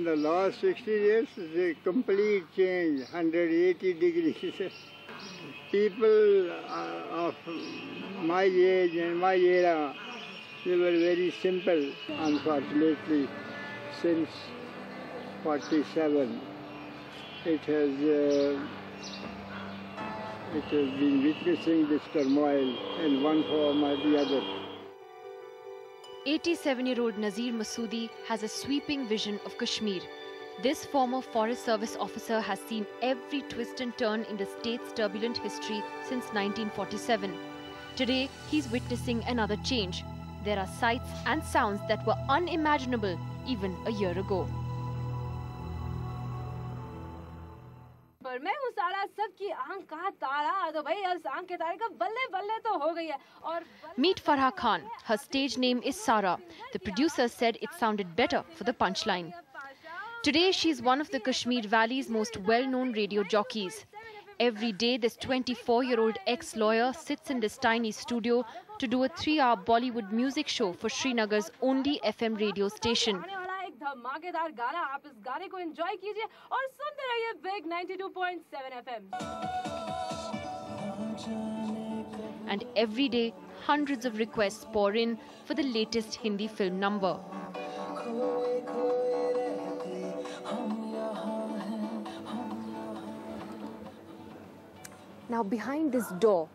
in the last 60 years, the complete change, 180 degrees. People of my age and my era, they were very simple. Unfortunately, since 47, it has been witnessing this turmoil in one form or the other. 87-year-old Nazir Masoodi has a sweeping vision of Kashmir. This former Forest Service officer has seen every twist and turn in the state's turbulent history since 1947. Today, he's witnessing another change. There are sights and sounds that were unimaginable even a year ago. Meet Farha Khan. Her stage name is Sara. The producer said it sounded better for the punchline. Today, she's one of the Kashmir Valley's most well-known radio jockeys. Every day, this 24-year-old ex-lawyer sits in this tiny studio to do a 3-hour Bollywood music show for Srinagar's only FM radio station. And every day, hundreds of requests pour in for the latest Hindi film number. Now, behind this door,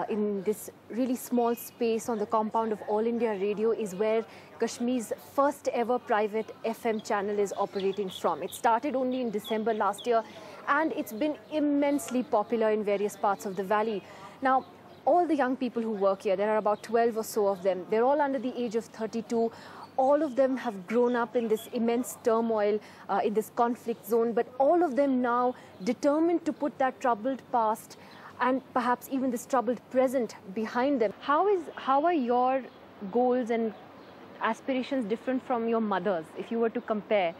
in this really small space on the compound of All India Radio is where Kashmir's first ever private FM channel is operating from. It started only in December last year and it's been immensely popular in various parts of the valley. Now, all the young people who work here, there are about 12 or so of them, they're all under the age of 32. All of them have grown up in this immense turmoil, in this conflict zone, but all of them now determined to put that troubled past and perhaps even this troubled present behind them. How are your goals and aspirations different from your mother's, if you were to compare?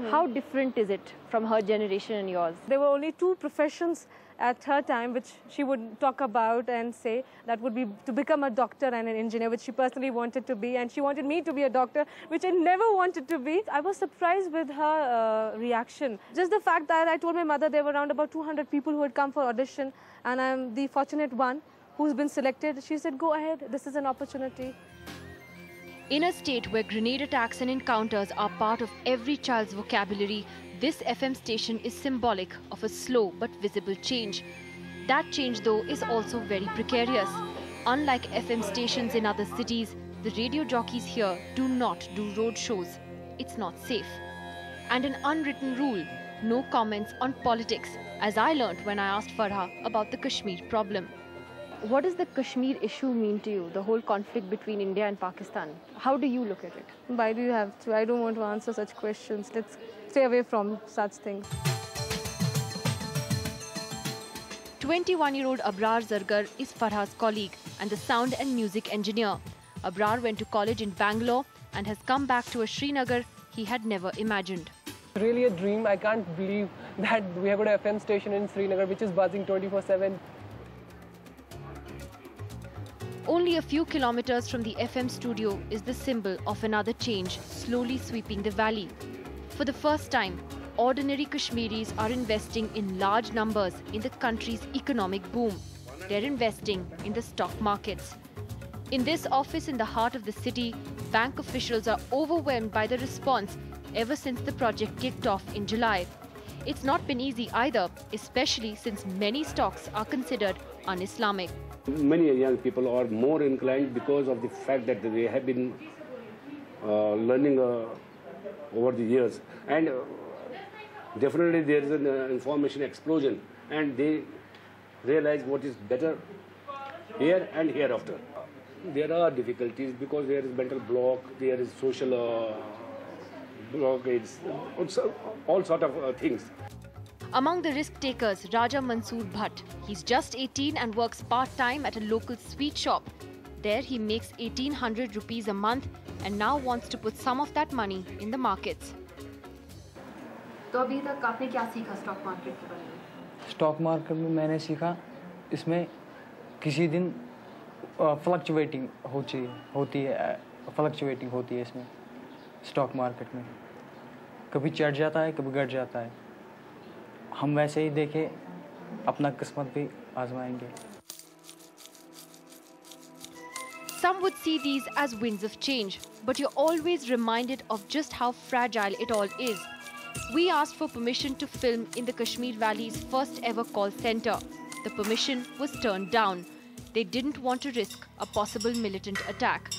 How different is it from her generation and yours? There were only 2 professions at her time which she would talk about and say. That would be to become a doctor and an engineer, which she personally wanted to be, and she wanted me to be a doctor, which I never wanted to be. I was surprised with her reaction. Just the fact that I told my mother there were around about 200 people who had come for audition and I'm the fortunate one who's been selected. She said, go ahead, this is an opportunity. In a state where grenade attacks and encounters are part of every child's vocabulary, this FM station is symbolic of a slow but visible change. That change, though, is also very precarious. Unlike FM stations in other cities, the radio jockeys here do not do road shows. It's not safe. And an unwritten rule, no comments on politics, as I learnt when I asked Farha about the Kashmir problem. What does the Kashmir issue mean to you, the whole conflict between India and Pakistan? How do you look at it? Why do you have to? I don't want to answer such questions. Let's stay away from such things. 21-year-old Abrar Zargar is Farha's colleague and the sound and music engineer. Abrar went to college in Bangalore and has come back to a Srinagar he had never imagined. Really a dream. I can't believe that we have got an FM station in Srinagar which is buzzing 24/7. Only a few kilometers from the FM studio is the symbol of another change slowly sweeping the valley. For the first time, ordinary Kashmiris are investing in large numbers in the country's economic boom. They're investing in the stock markets. In this office in the heart of the city, bank officials are overwhelmed by the response ever since the project kicked off in July. It's not been easy either, especially since many stocks are considered un-Islamic. Many young people are more inclined because of the fact that they have been learning over the years, and definitely there is an information explosion and they realize what is better here and hereafter. There are difficulties because there is mental block, there is social blockades, all sort of things. Among the risk takers, Raja Mansoor Bhatt. He's just 18 and works part-time at a local sweet shop. There he makes 1800 rupees a month and now wants to put some of that money in the markets. तो अभी तक आपने क्या सीखा stock market के बारे में? Stock market में मैंने सीखा इसमें किसी दिन फ्लक्चुएटिंग होती है इसमें स्टॉक मार्केट में कभी चढ़ जाता है, कभी घट जाता है। हम वैसे ही देखे अपना किस्मत भी आजमाएंगे। Some would see these as winds of change, but you're always reminded of just how fragile it all is. We asked for permission to film in the Kashmir Valley's first ever call center. The permission was turned down. They didn't want to risk a possible militant attack.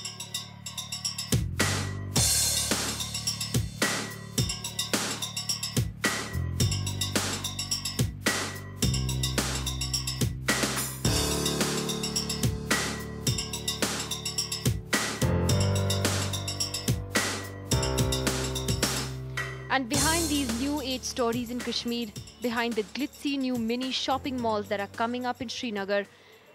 And behind these new age stories in Kashmir, behind the glitzy new mini shopping malls that are coming up in Srinagar,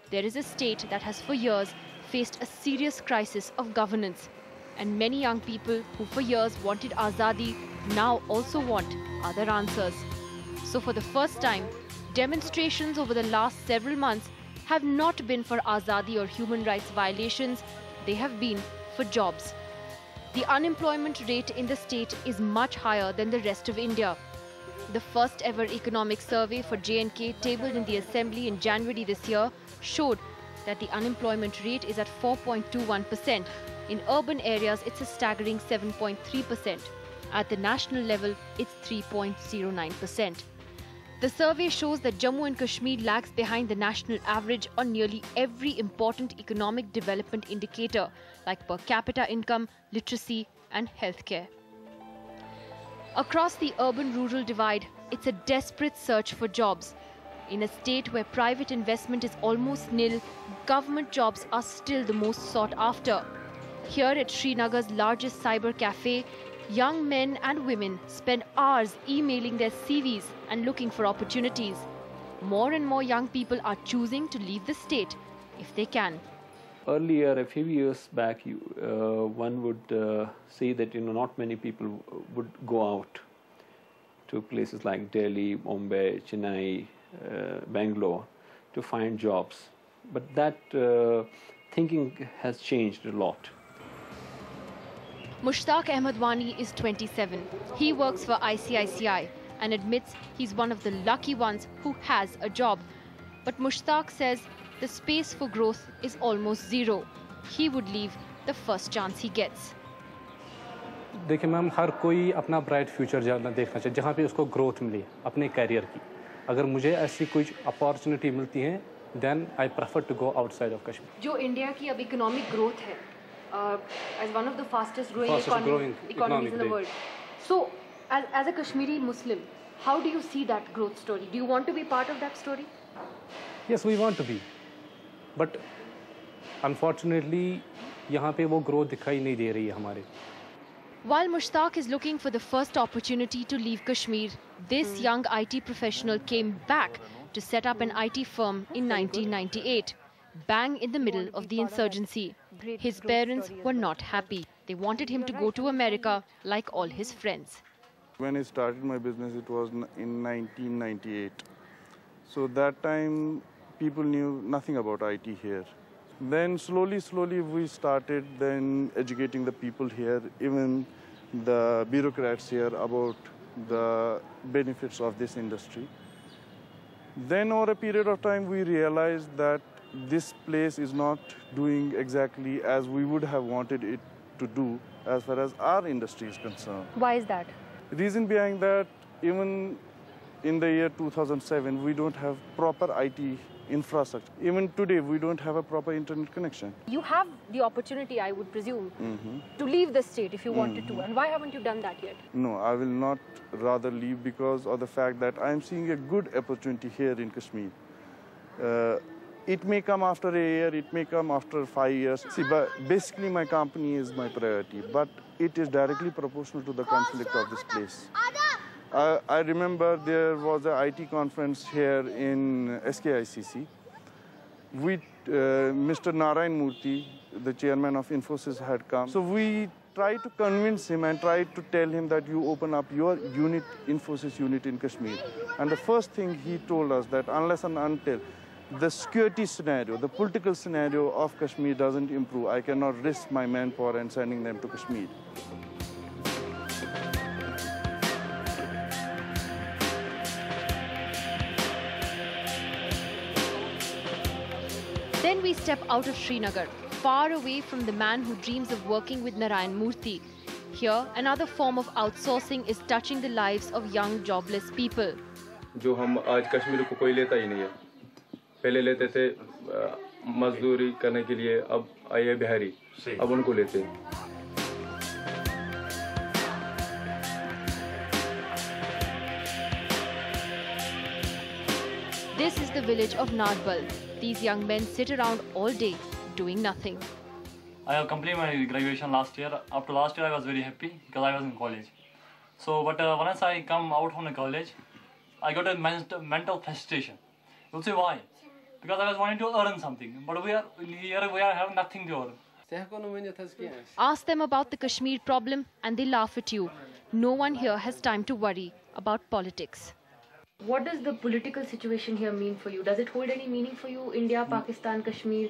there is a state that has for years faced a serious crisis of governance. And many young people who for years wanted Azadi now also want other answers. So for the first time, demonstrations over the last several months have not been for Azadi or human rights violations, they have been for jobs. The unemployment rate in the state is much higher than the rest of India. The first ever economic survey for J&K tabled in the Assembly in January this year showed that the unemployment rate is at 4.21%. In urban areas, it's a staggering 7.3%. At the national level, it's 3.09%. The survey shows that Jammu and Kashmir lags behind the national average on nearly every important economic development indicator like per capita income, literacy and healthcare. Across the urban-rural divide, it's a desperate search for jobs. In a state where private investment is almost nil, government jobs are still the most sought after. Here at Srinagar's largest cyber cafe, young men and women spend hours emailing their CVs and looking for opportunities. More and more young people are choosing to leave the state if they can. Earlier, a few years back, one would see that not many people would go out to places like Delhi, Mumbai, Chennai, Bangalore to find jobs. But that thinking has changed a lot. Mushtaq Ahmadwani is 27. He works for ICICI and admits he's one of the lucky ones who has a job. But Mushtaq says the space for growth is almost zero. He would leave the first chance he gets. देखिए ma'am, हर कोई अपना bright future देखना चाहिए जहाँ पे उसको growth मिले अपने कैरियर की. अगर मुझे ऐसी कोई अपॉर्चुनिटी मिलती है, then I prefer to go outside of Kashmir. जो इंडिया की अब इकोनॉमिक ग्रोथ है, as one of the fastest growing economies in the world. So, as a Kashmiri Muslim, how do you see that growth story? Do you want to be part of that story? Yes, we want to be, but unfortunately, यहाँ पे वो growth दिखाई नहीं दे रही है हमारे. While Mushtaq is looking for the first opportunity to leave Kashmir, this young IT professional came back to set up an IT firm in 1998, bang in the middle of the insurgency. His parents were not happy. They wanted him to go to America like all his friends. When I started my business, it was in 1998. So that time, people knew nothing about IT here. Then slowly we started then educating the people here, even the bureaucrats here, about the benefits of this industry. Then over a period of time, we realized that this place is not doing exactly as we would have wanted it to do as far as our industry is concerned. Why is that? Reason behind that, even in the year 2007, we don't have proper IT infrastructure. Even today, we don't have a proper internet connection. You have the opportunity, I would presume, to leave the state if you wanted to. And why haven't you done that yet? No, I will not rather leave because of the fact that I'm seeing a good opportunity here in Kashmir. It may come after a year, it may come after 5 years. See, but basically my company is my priority, but it is directly proportional to the conflict of this place. I remember there was an IT conference here in SKICC. Mr. Narayan Murthy, the chairman of Infosys, had come. So we tried to convince him and tried to tell him that you open up your unit, Infosys unit in Kashmir. And the first thing he told us that unless and until the security scenario, the political scenario of Kashmir doesn't improve, I cannot risk my manpower and sending them to Kashmir. we step out of Srinagar, far away from the man who dreams of working with Narayan Murthy, here another form of outsourcing is touching the lives of young jobless people. जो हम आज कश्मीर को कोई लेता ही नहीं है, पहले लेते थे मजदूरी करने के लिए, अब आए बिहारी, अब उनको लेते हैं. This is the village of Nadbal. These young men sit around all day doing nothing. I have completed my graduation last year. After last year I was very happy because I was in college. So but once I come out from the college, I got a mental frustration. You'll say why? Because I was wanting to earn something, but we are having nothing to earn. Ask them about the Kashmir problem and they laugh at you. No one here has time to worry about politics. What does the political situation here mean for you? Does it hold any meaning for you? India, Pakistan, Kashmir?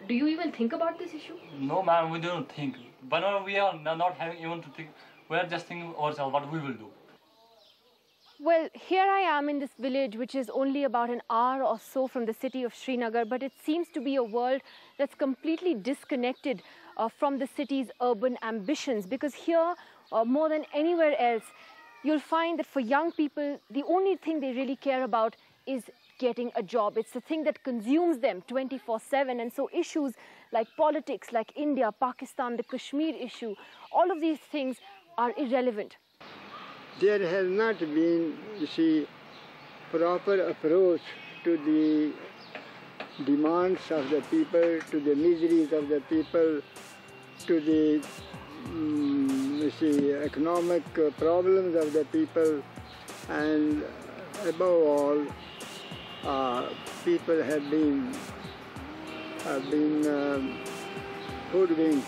Do you even think about this issue? No, ma'am, we don't think. Whenever we are not having even to think, we are just thinking ourselves what we will do. Well, here I am in this village, which is only about an hour or so from the city of Srinagar, but it seems to be a world that's completely disconnected from the city's urban ambitions, because here, more than anywhere else, you'll find that for young people, the only thing they really care about is getting a job. It's the thing that consumes them 24/7. And so issues like politics, like India, Pakistan, the Kashmir issue, all of these things are irrelevant. There has not been, you see, proper approach to the demands of the people, to the miseries of the people, to the economic problems of the people, and above all, people have been hoodwinked